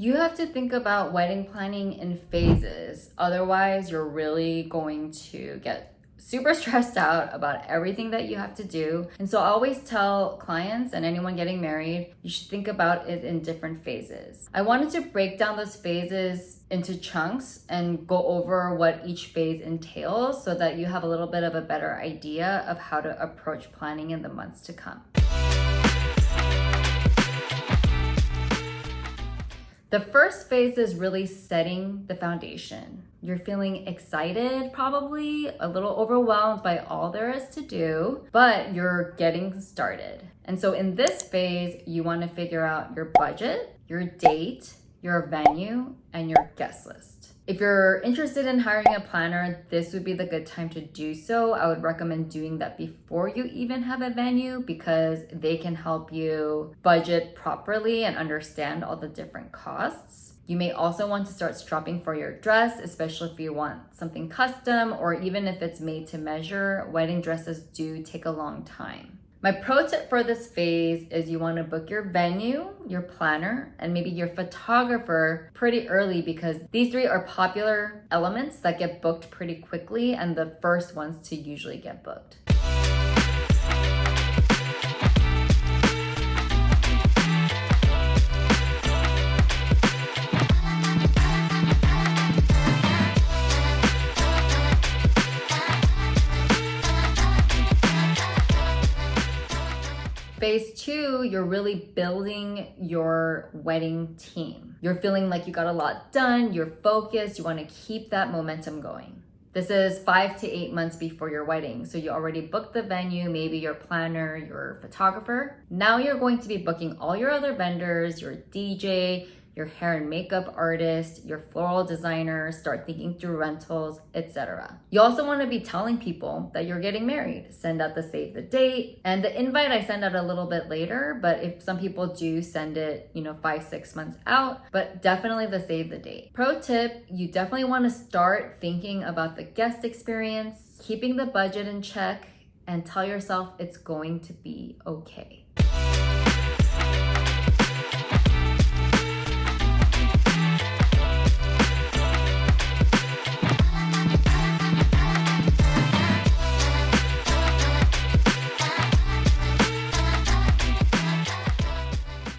You have to think about wedding planning in phases. Otherwise, you're really going to get super stressed out about everything that you have to do. And so I always tell clients and anyone getting married, you should think about it in different phases. I wanted to break down those phases into chunks and go over what each phase entails so that you have a little bit of a better idea of how to approach planning in the months to come. The first phase is really setting the foundation. You're feeling excited, probably a little overwhelmed by all there is to do, but you're getting started. And so in this phase, you want to figure out your budget, your date, your venue, and your guest list. If you're interested in hiring a planner, this would be the good time to do so. I would recommend doing that before you even have a venue because they can help you budget properly and understand all the different costs. You may also want to start shopping for your dress, especially if you want something custom or even if it's made to measure. Wedding dresses do take a long time. My pro tip for this phase is you want to book your venue, your planner, and maybe your photographer pretty early because these three are popular elements that get booked pretty quickly and the first ones to usually get booked. Phase 2, you're really building your wedding team. You're feeling like you got a lot done, you're focused, you want to keep that momentum going. This is 5 to 8 months before your wedding. So you already booked the venue, maybe your planner, your photographer. Now you're going to be booking all your other vendors, your DJ, your hair and makeup artist, your floral designer, start thinking through rentals, etc. You also want to be telling people that you're getting married. Send out the save the date. And the invite I send out a little bit later, but if some people do send it, 5-6 months out, but definitely the save the date. Pro tip, you definitely want to start thinking about the guest experience, keeping the budget in check, and tell yourself it's going to be okay.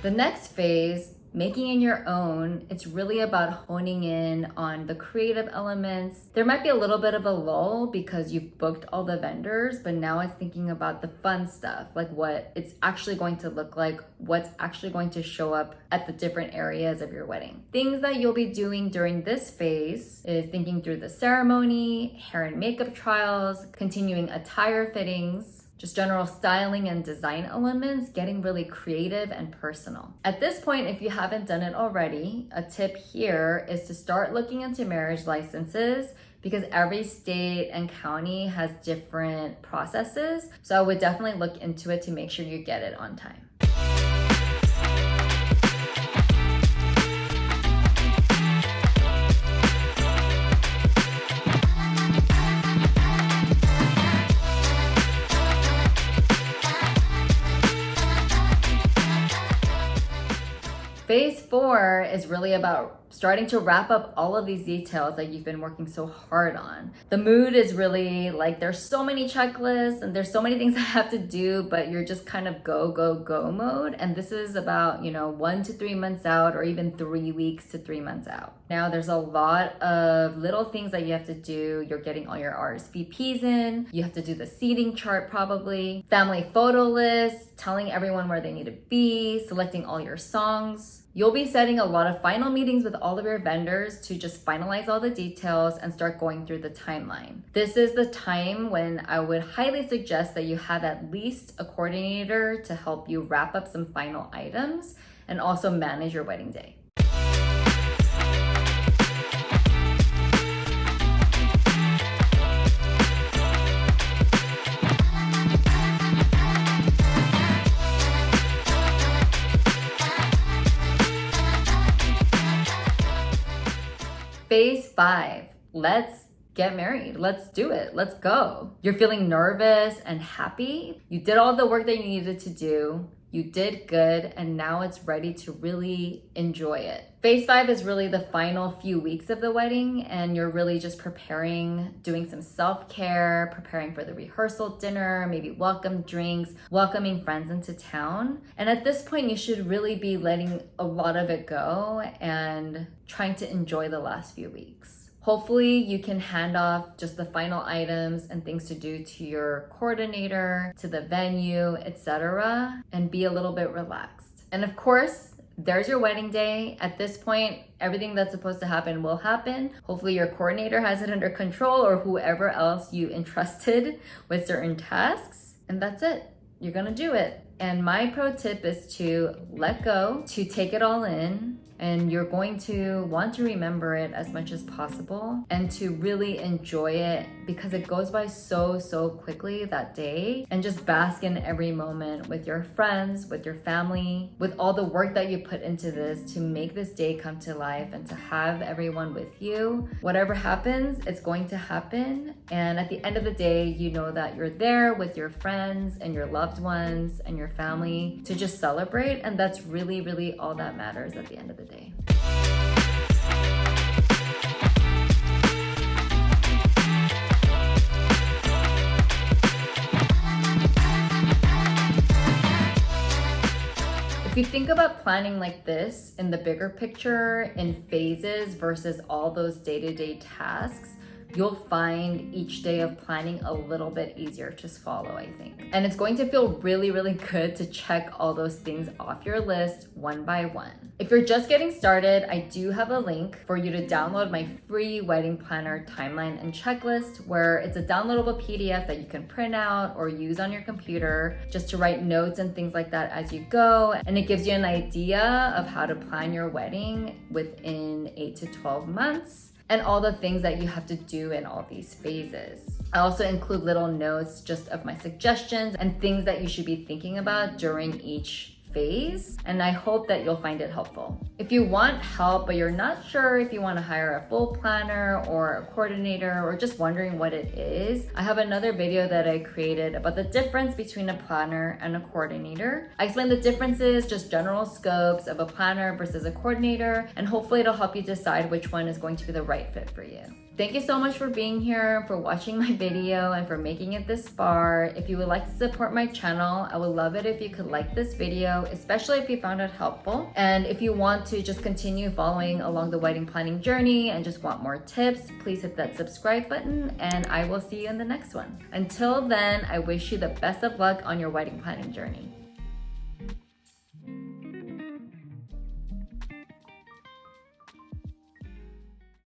The next phase, making it your own, it's really about honing in on the creative elements. There might be a little bit of a lull because you've booked all the vendors, but now it's thinking about the fun stuff, like what it's actually going to look like, what's actually going to show up at the different areas of your wedding. Things that you'll be doing during this phase is thinking through the ceremony, hair and makeup trials, continuing attire fittings, just general styling and design elements, getting really creative and personal. At this point, if you haven't done it already, a tip here is to start looking into marriage licenses because every state and county has different processes. So I would definitely look into it to make sure you get it on time. Phase 4 is really about starting to wrap up all of these details that you've been working so hard on. The mood is really like there's so many checklists and there's so many things I have to do, but you're just kind of go, go, go mode. And this is about, 1 to 3 months out or even 3 weeks to 3 months out. Now there's a lot of little things that you have to do. You're getting all your RSVPs in. You have to do the seating chart probably, family photo list, telling everyone where they need to be, selecting all your songs. You'll be setting a lot of final meetings with all of your vendors to just finalize all the details and start going through the timeline. This is the time when I would highly suggest that you have at least a coordinator to help you wrap up some final items and also manage your wedding day. Phase 5, let's get married. Let's do it. Let's go. You're feeling nervous and happy. You did all the work that you needed to do. You did good, and now it's ready to really enjoy it. Phase 5 is really the final few weeks of the wedding, and you're really just preparing, doing some self-care, preparing for the rehearsal dinner, maybe welcome drinks, welcoming friends into town. And at this point, you should really be letting a lot of it go and trying to enjoy the last few weeks. Hopefully you can hand off just the final items and things to do to your coordinator, to the venue, etc., and be a little bit relaxed. And of course, there's your wedding day. At this point, everything that's supposed to happen will happen. Hopefully your coordinator has it under control, or whoever else you entrusted with certain tasks. And that's it. You're gonna do it. And my pro tip is to let go, to take it all in, and you're going to want to remember it as much as possible and to really enjoy it, because it goes by so quickly that day. And just bask in every moment with your friends, with your family, with all the work that you put into this to make this day come to life and to have everyone with you. Whatever happens, it's going to happen. And at the end of the day, you know that you're there with your friends and your loved ones and your family to just celebrate. And that's really all that matters at the end of the day. If you think about planning like this in the bigger picture, in phases versus all those day-to-day tasks, you'll find each day of planning a little bit easier to follow, I think. And it's going to feel really good to check all those things off your list one by one. If you're just getting started, I do have a link for you to download my free wedding planner timeline and checklist, where it's a downloadable PDF that you can print out or use on your computer just to write notes and things like that as you go. And it gives you an idea of how to plan your wedding within 8 to 12 months. And all the things that you have to do in all these phases. I also include little notes just of my suggestions and things that you should be thinking about during each phase, and I hope that you'll find it helpful. If you want help but you're not sure if you want to hire a full planner or a coordinator, or just wondering what it is, I have another video that I created about the difference between a planner and a coordinator. I explain the differences, just general scopes of a planner versus a coordinator, and hopefully it'll help you decide which one is going to be the right fit for you. Thank you so much for being here, for watching my video, and for making it this far. If you would like to support my channel, I would love it if you could like this video, especially if you found it helpful. And if you want to just continue following along the wedding planning journey and just want more tips, please hit that subscribe button, and I will see you in the next one. Until then, I wish you the best of luck on your wedding planning journey.